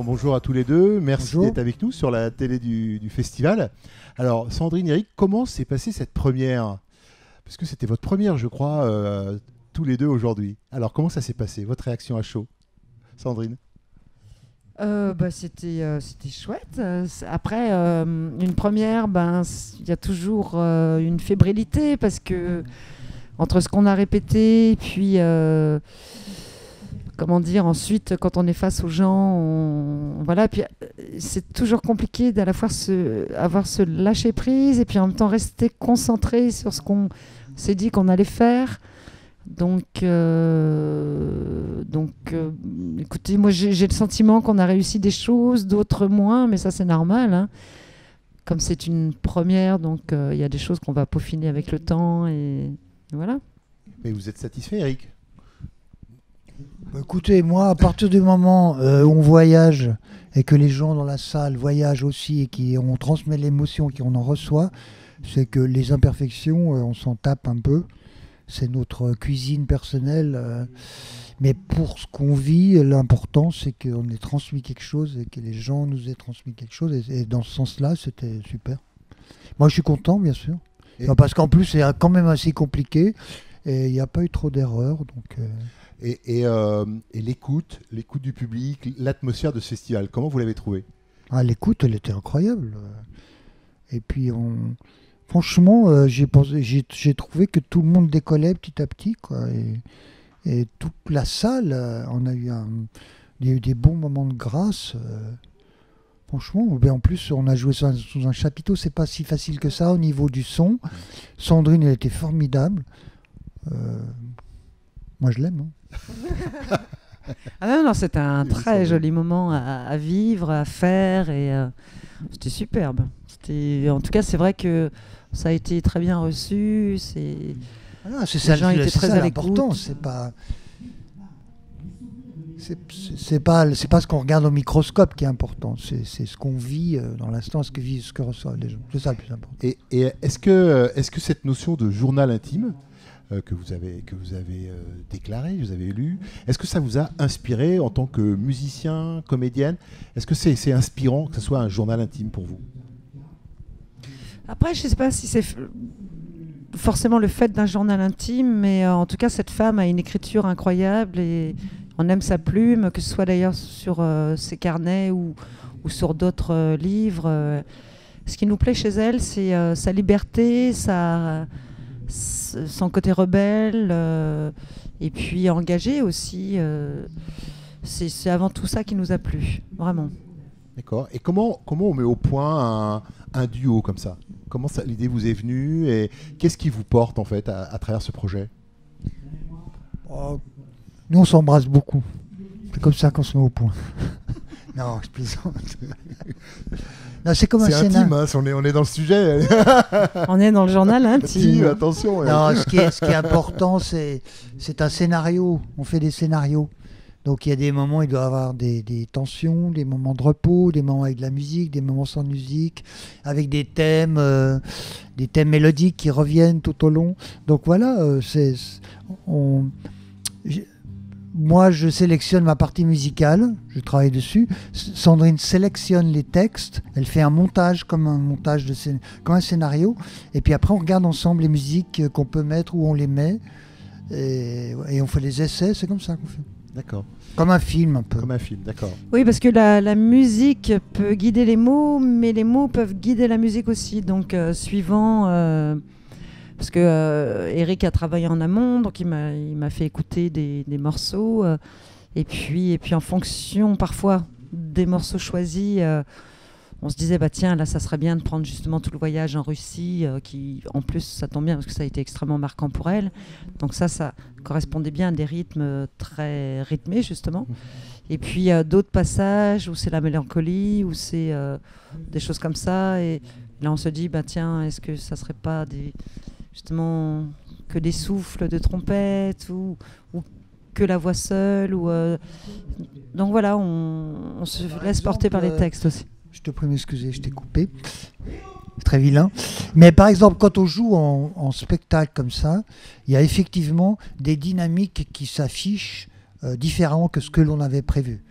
Bonjour à tous les deux, merci Bonjour. d'être avec nous sur la télé du festival. Alors Sandrine, Eric, comment s'est passée cette première? Parce que c'était votre première, je crois, tous les deux aujourd'hui. Alors comment ça s'est passé? Votre réaction à chaud, Sandrine? C'était chouette. Après, une première, il y a toujours une fébrilité parce que entre ce qu'on a répété, puis comment dire, ensuite, quand on est face aux gens, voilà. Puis c'est toujours compliqué d'à la fois avoir ce lâcher prise et puis en même temps rester concentré sur ce qu'on s'est dit qu'on allait faire. Donc, écoutez, moi j'ai le sentiment qu'on a réussi des choses, d'autres moins, mais ça c'est normal, hein. Comme c'est une première, donc il y a des choses qu'on va peaufiner avec le temps et voilà. Mais vous êtes satisfait, Eric? Écoutez, moi, à partir du moment où on voyage et que les gens dans la salle voyagent aussi et qu'on transmet l'émotion, qu'on en reçoit, c'est que les imperfections, on s'en tape un peu. C'est notre cuisine personnelle. Mais pour ce qu'on vit, l'important, c'est qu'on ait transmis quelque chose et que les gens nous aient transmis quelque chose. Et dans ce sens-là, c'était super. Moi, je suis content, bien sûr. Non, parce qu'en plus, c'est quand même assez compliqué. Et il n'y a pas eu trop d'erreurs. Donc, Et l'écoute du public, l'atmosphère de ce festival, comment vous l'avez trouvé? l'écoute, elle était incroyable. Et puis, franchement, j'ai trouvé que tout le monde décollait petit à petit, quoi. Et toute la salle, on a eu des bons moments de grâce. Franchement, en plus, on a joué sous un chapiteau, c'est pas si facile que ça au niveau du son. Sandrine, elle était formidable. Moi, je l'aime. Ah non, c'était un très joli moment à vivre, à faire, et c'était superbe. En tout cas, c'est vrai que ça a été très bien reçu. C'est les gens étaient très à l'écoute. C'est pas ce qu'on regarde au microscope qui est important, c'est ce qu'on vit dans l'instant, ce que reçoivent les gens. C'est ça le plus important. Et est-ce que cette notion de journal intime que vous avez déclaré, vous avez lu, est-ce que ça vous a inspiré en tant que musicien, comédienne? Est-ce que c'est inspirant que ce soit un journal intime pour vous? Après, je ne sais pas si c'est forcément le fait d'un journal intime, mais en tout cas, cette femme a une écriture incroyable et on aime sa plume, que ce soit d'ailleurs sur ses carnets ou sur d'autres livres. Ce qui nous plaît chez elle, c'est sa liberté, son côté rebelle et puis engagé aussi. C'est avant tout ça qui nous a plu, vraiment. D'accord. Et comment on met au point un duo comme ça? Comment l'idée vous est venue et qu'est-ce qui vous porte en fait à travers ce projet? Nous, on s'embrasse beaucoup. C'est comme ça qu'on se met au point. Non, je plaisante. Non, c'est comme un scénario. C'est intime, hein, on est dans le sujet. On est dans le journal intime. Attention. Non, ce qui est important, c'est un scénario. On fait des scénarios. Donc il y a des moments, il doit y avoir des tensions, des moments de repos, des moments avec de la musique, des moments sans musique, avec des thèmes mélodiques qui reviennent tout au long. Donc voilà, moi je sélectionne ma partie musicale, je travaille dessus. Sandrine sélectionne les textes, elle fait un montage comme un scénario, et puis après on regarde ensemble les musiques qu'on peut mettre, où on les met, et on fait les essais, c'est comme ça qu'on fait. D'accord. Comme un film, un peu. Comme un film, d'accord. Oui, parce que la musique peut guider les mots, mais les mots peuvent guider la musique aussi. Donc, suivant... parce que Eric a travaillé en amont, donc il m'a fait écouter des morceaux. Et puis en fonction, parfois, des morceaux choisis... on se disait, tiens, là, ça serait bien de prendre justement tout le voyage en Russie, qui, en plus, ça tombe bien parce que ça a été extrêmement marquant pour elle. Donc ça correspondait bien à des rythmes très rythmés, justement. Et puis, d'autres passages où c'est la mélancolie, où c'est des choses comme ça. Et là, on se dit, tiens, est-ce que ça serait pas justement que des souffles de trompette ou que la voix seule Donc voilà, on se laisse porter par les textes aussi. Je te prie de m'excuser, je t'ai coupé. C'est très vilain. Mais par exemple, quand on joue en spectacle comme ça, il y a effectivement des dynamiques qui s'affichent différemment que ce que l'on avait prévu.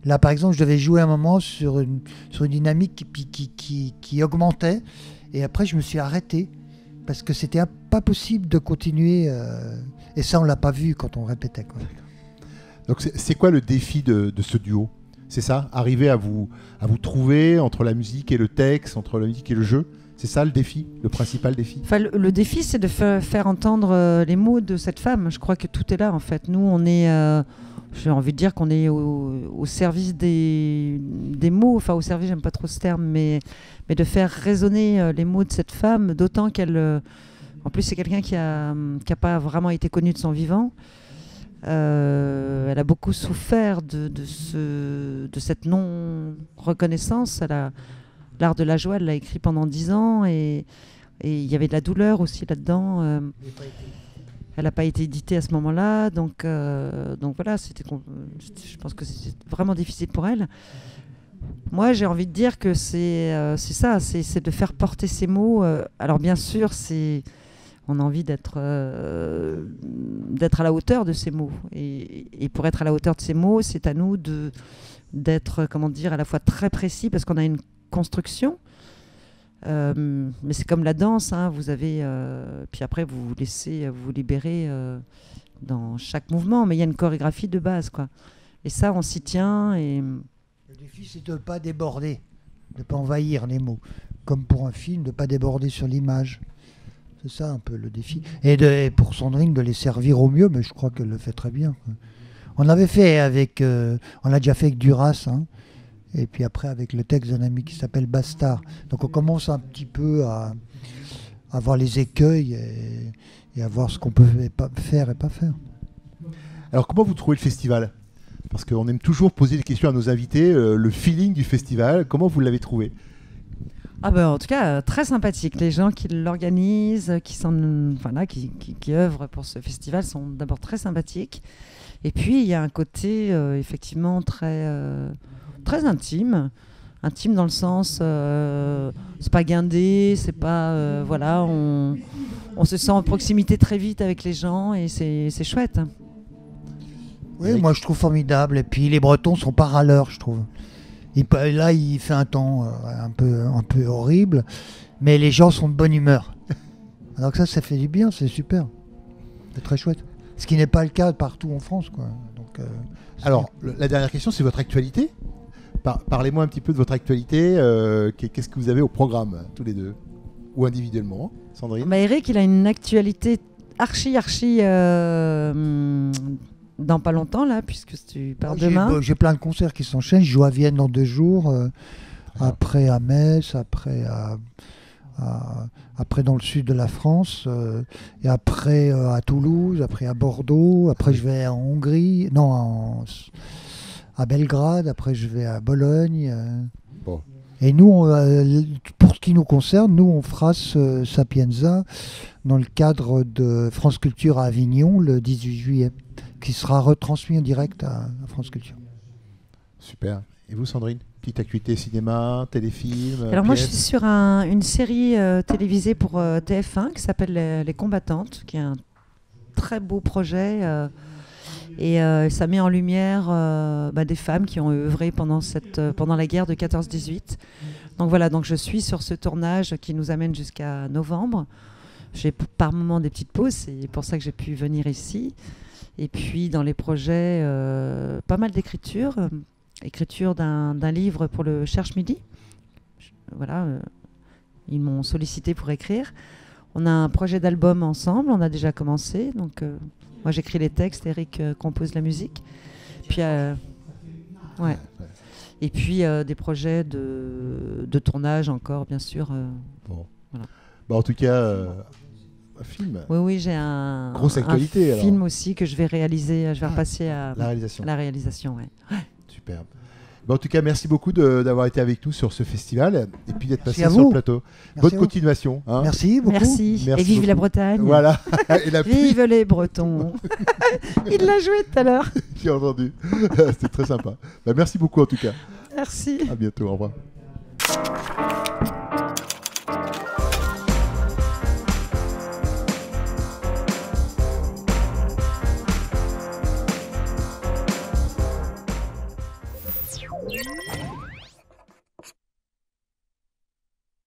Là, par exemple, je devais jouer un moment sur une dynamique qui augmentait, et après, je me suis arrêté, parce que c'était pas possible de continuer, et ça, on l'a pas vu quand on répétait, quoi. Donc c'est quoi le défi de ce duo? C'est ça? Arriver à vous trouver entre la musique et le texte, entre la musique et le jeu? C'est ça le défi, le principal défi? Enfin, le défi, c'est de faire entendre les mots de cette femme. Je crois que tout est là, en fait. Nous, on est, j'ai envie de dire qu'on est au service des mots. Enfin, au service, j'aime pas trop ce terme, mais de faire résonner les mots de cette femme, d'autant qu'elle, en plus, c'est quelqu'un qui a pas vraiment été connu de son vivant. Elle a beaucoup souffert de cette non-reconnaissance. L'art de la joie, elle l'a écrit pendant 10 ans, et il y avait de la douleur aussi là-dedans. Elle n'a pas été éditée à ce moment-là, donc voilà, je pense que c'était vraiment difficile pour elle. Moi, j'ai envie de dire que c'est ça, c'est de faire porter ces mots. Alors bien sûr, on a envie d'être à la hauteur de ces mots. Et pour être à la hauteur de ces mots, c'est à nous d'être, comment dire, à la fois très précis, parce qu'on a une construction. Mais c'est comme la danse, hein, vous avez... puis après, vous vous laissez vous libérer dans chaque mouvement. Mais il y a une chorégraphie de base, quoi. Et ça, on s'y tient. Et... Le défi, c'est de ne pas déborder, de ne pas envahir les mots. Comme pour un film, de ne pas déborder sur l'image. C'est ça un peu le défi. Et pour Sandrine, de les servir au mieux, mais je crois qu'elle le fait très bien, quoi. On l'avait fait avec... on l'a déjà fait avec Duras, hein, et puis après avec le texte d'un ami qui s'appelle Bastard. Donc on commence un petit peu à voir les écueils et à voir ce qu'on peut faire et pas faire. Alors comment vous trouvez le festival? Parce qu'on aime toujours poser des questions à nos invités, le feeling du festival, comment vous l'avez trouvé? Ah ben, en tout cas, très sympathique. Les gens qui l'organisent, qui œuvrent pour ce festival sont d'abord très sympathiques. Et puis, il y a un côté effectivement très intime. Intime dans le sens, c'est pas guindé, c'est pas... voilà, on se sent en proximité très vite avec les gens, et c'est chouette. Oui, moi je trouve formidable. Et puis les Bretons sont pas râleurs, je trouve. Là, il fait un temps un peu horrible, mais les gens sont de bonne humeur. Alors que ça fait du bien, c'est super. C'est très chouette. Ce qui n'est pas le cas partout en France, quoi. Donc, alors, la dernière question, c'est votre actualité. Parlez-moi un petit peu de votre actualité. Qu'est-ce que vous avez au programme, tous les deux? Ou individuellement, Sandrine? Bah, Eric, il a une actualité archi dans pas longtemps, là, puisque tu pars demain. J'ai plein de concerts qui s'enchaînent. Je joue à Vienne dans 2 jours, après à Metz, après dans le sud de la France, et après à Toulouse, après à Bordeaux, après je vais en Hongrie, à Belgrade, après je vais à Bologne. Bon. Et nous, pour ce qui nous concerne, nous on fera ce Sapienza dans le cadre de France Culture à Avignon le 18 juillet, qui sera retransmis en direct à France Culture. Super. Et vous, Sandrine? Petite actualité cinéma, téléfilm? Alors moi, je suis sur une série télévisée pour TF1 qui s'appelle Les Combattantes, qui est un très beau projet. Et ça met en lumière des femmes qui ont œuvré pendant la guerre de 14-18. Donc voilà, donc je suis sur ce tournage qui nous amène jusqu'à novembre. J'ai par moments des petites pauses, c'est pour ça que j'ai pu venir ici. Et puis dans les projets, pas mal d'écriture. Écriture d'un livre pour le Cherche Midi. Voilà, ils m'ont sollicité pour écrire. On a un projet d'album ensemble, on a déjà commencé. Donc moi j'écris les textes, Eric compose la musique. Puis ouais. Et puis des projets de tournage encore, bien sûr. Bon. Voilà. Bah, en tout cas, un film. Oui, j'ai un film alors. Aussi que je vais réaliser. Je vais repasser à la réalisation. Ouais. Super. Bah, en tout cas, merci beaucoup d'avoir été avec nous sur ce festival et puis d'être passé sur le plateau. Bonne continuation. Hein. Merci beaucoup. Merci. Et vive la Bretagne. Voilà. Et vive les Bretons. Il l'a joué tout à l'heure. J'ai entendu. C'était très sympa. Bah, merci beaucoup en tout cas. Merci. À bientôt. Au revoir.